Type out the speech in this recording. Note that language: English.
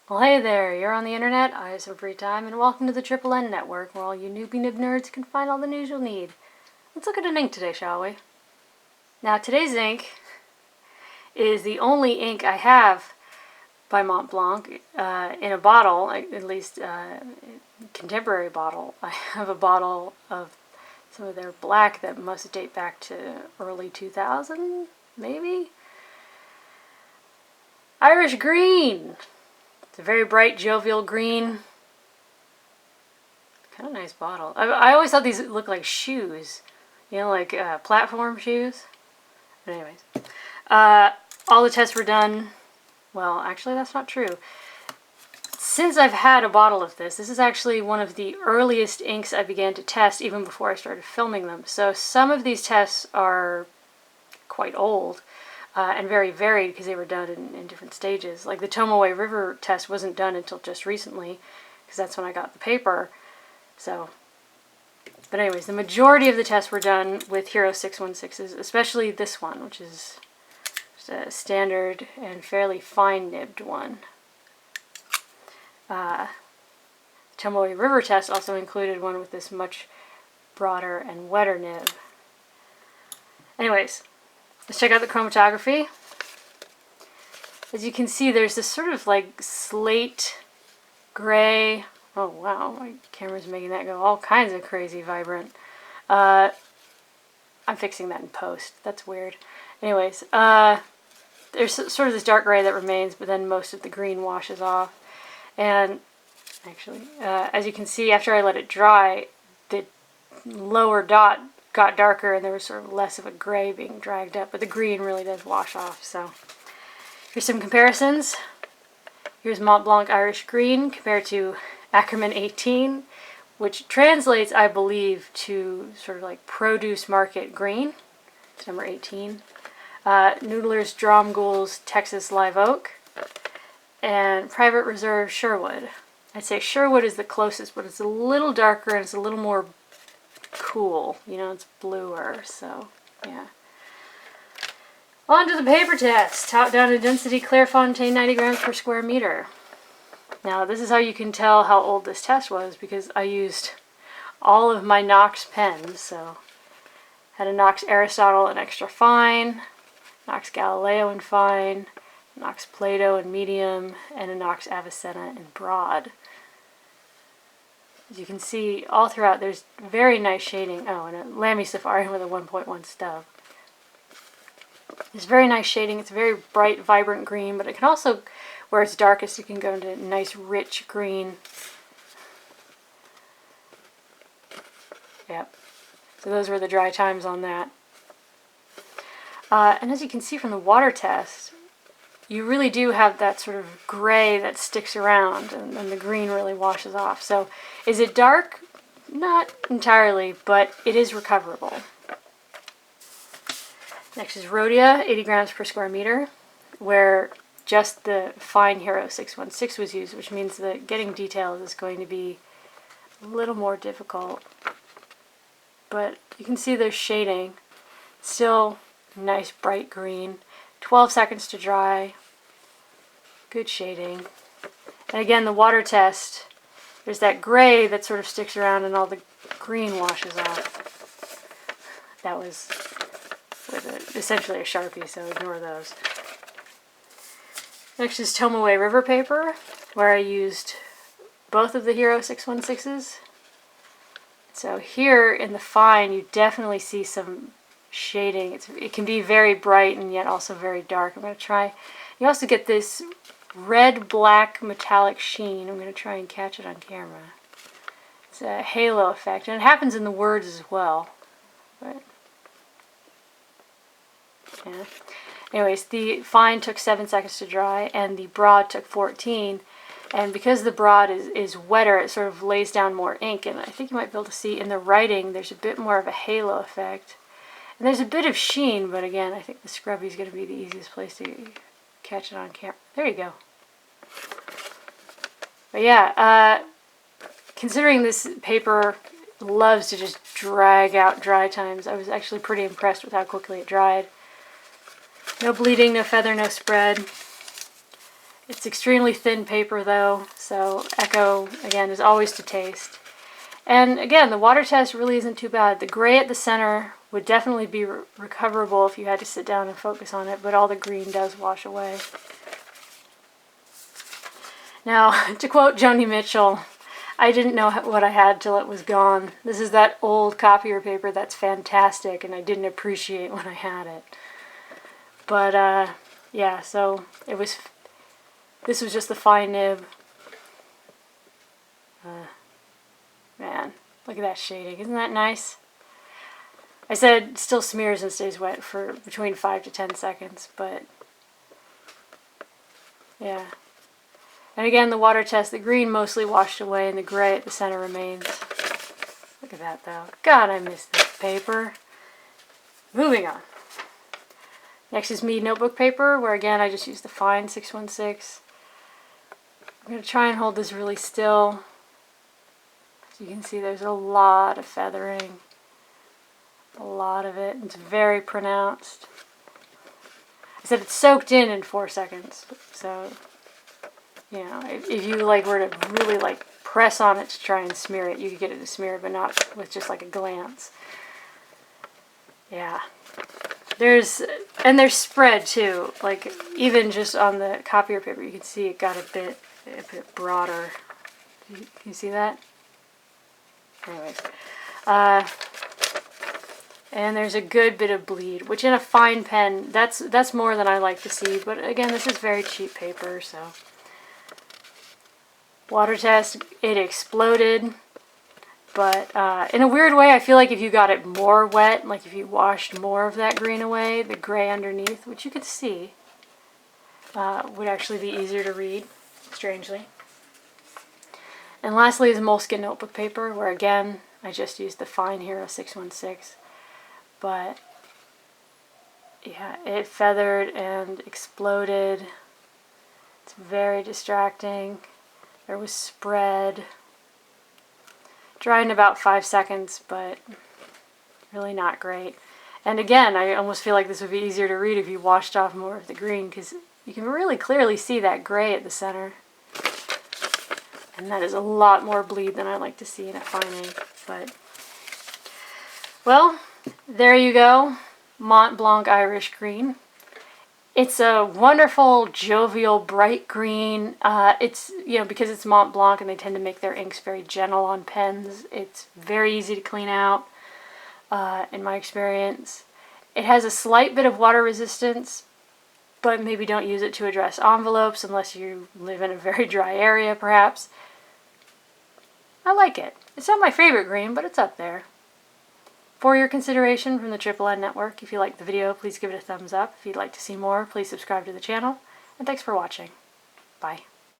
Well, hey there, you're on the internet, I have some free time, and welcome to the Triple N Network, where all you newbie nib nerds can find all the news you'll need. Let's look at an ink today, shall we? Now, today's ink is the only ink I have by MontBlanc in a bottle, at least a contemporary bottle. I have a bottle of some of their black that must date back to early 2000, maybe? Irish Green! It's a very bright, jovial green. Kind of nice bottle. I always thought these looked like shoes. You know, like platform shoes. But anyways. All the tests were done. Well, actually that's not true. Since I've had a bottle of this is actually one of the earliest inks I began to test even before I started filming them. So some of these tests are quite old. And very varied because they were done in different stages. Like the Tomoe River test wasn't done until just recently because that's when I got the paper. So, but anyways, the majority of the tests were done with Hero 616s, especially this one, which is just a standard and fairly fine nibbed one. Tomoe River test also included one with this much broader and wetter nib. Anyways, let's check out the chromatography. As you can see, there's this sort of like slate gray. Oh wow, my camera's making that go all kinds of crazy vibrant. I'm fixing that in post. That's weird. Anyways, there's sort of this dark gray that remains, but then most of the green washes off. And actually, as you can see, after I let it dry, the lower dot got darker and there was sort of less of a gray being dragged up, but the green really does wash off. So here's some comparisons. Here's MontBlanc Irish Green compared to Ackerman 18, which translates, I believe, to sort of like produce market green. It's number 18. Noodler's Dromgool's Texas Live Oak, and Private Reserve Sherwood. I'd say Sherwood is the closest, but it's a little darker and it's a little more cool, you know, it's bluer, so yeah. On to the paper test. Top down to density, Clairefontaine 90 grams per square meter. Now this is how you can tell how old this test was, because I used all of my Knox pens. So had a Knox Aristotle in extra fine, Knox Galileo in fine, Knox Plato in medium, and a Knox Avicenna in broad. As you can see, all throughout, there's very nice shading. Oh, and a Lamy Safari with a 1.1 stub. There's very nice shading. It's a very bright, vibrant green, but it can also, where it's darkest, you can go into nice, rich green. Yep. So those were the dry times on that. And as you can see from the water test, you really do have that sort of gray that sticks around, and the green really washes off. So is it dark? Not entirely, but it is recoverable. Next is Rhodia, 80 grams per square meter, where just the fine Hero 616 was used, which means that getting details is going to be a little more difficult. But you can see there's shading. Still nice bright green. 12 seconds to dry. Good shading. And again, the water test, there's that gray that sort of sticks around and all the green washes off. That was with essentially a Sharpie, so ignore those. Next is Tomoe River Paper, where I used both of the Hero 616s. So here in the fine, you definitely see some shading. It can be very bright and yet also very dark. I'm going to try. You also get this red-black metallic sheen. I'm going to try and catch it on camera. It's a halo effect, and it happens in the words as well. But yeah. Anyways, the fine took 7 seconds to dry, and the broad took 14. And because the broad is wetter, it sort of lays down more ink. And I think you might be able to see in the writing, there's a bit more of a halo effect. And there's a bit of sheen, but again, I think the scrubby is going to be the easiest place to catch it on camera. There you go. But yeah, considering this paper loves to just drag out dry times, I was actually pretty impressed with how quickly it dried. No bleeding, no feather, no spread. It's extremely thin paper though, so Echo, again, is always to taste. And again, the water test really isn't too bad. The gray at the center would definitely be recoverable if you had to sit down and focus on it, but all the green does wash away. Now, to quote Joni Mitchell, I didn't know what I had till it was gone. This is that old copier paper that's fantastic, and I didn't appreciate when I had it. But, yeah, so this was just the fine nib. Man, look at that shading. Isn't that nice? I said still smears and stays wet for between 5 to 10 seconds, but yeah. And again, the water test, the green mostly washed away and the gray at the center remains. Look at that though. God, I miss this paper. Moving on. Next is Mead Notebook Paper, where again I just used the fine 616. I'm going to try and hold this really still. As you can see, there's a lot of feathering. A lot of it. It's very pronounced. I said it's soaked in 4 seconds. So, you know, if you like were to really like press on it to try and smear it, you could get it to smear, but not with just like a glance. Yeah. There's spread too. Like even just on the copier paper, you can see it got a bit broader. Can you see that? Anyways, and there's a good bit of bleed, which in a fine pen, that's more than I like to see. But again, this is very cheap paper, so. Water test, it exploded. But in a weird way, I feel like if you got it more wet, like if you washed more of that green away, the gray underneath, which you could see, would actually be easier to read, strangely. And lastly is Moleskine notebook paper, where again, I just used the fine Hero 616. But yeah, it feathered and exploded. It's very distracting. There was spread. Dried in about 5 seconds, but really not great. And again, I almost feel like this would be easier to read if you washed off more of the green, because you can really clearly see that gray at the center. And that is a lot more bleed than I like to see in a fine ink. But, well, there you go. MontBlanc Irish Green. It's a wonderful, jovial, bright green. It's, you know, because it's MontBlanc and they tend to make their inks very gentle on pens, it's very easy to clean out, in my experience. It has a slight bit of water resistance, but maybe don't use it to address envelopes unless you live in a very dry area, perhaps. I like it. It's not my favorite green, but it's up there. For your consideration from the Triple N Network, if you liked the video, please give it a thumbs up. If you'd like to see more, please subscribe to the channel. And thanks for watching. Bye.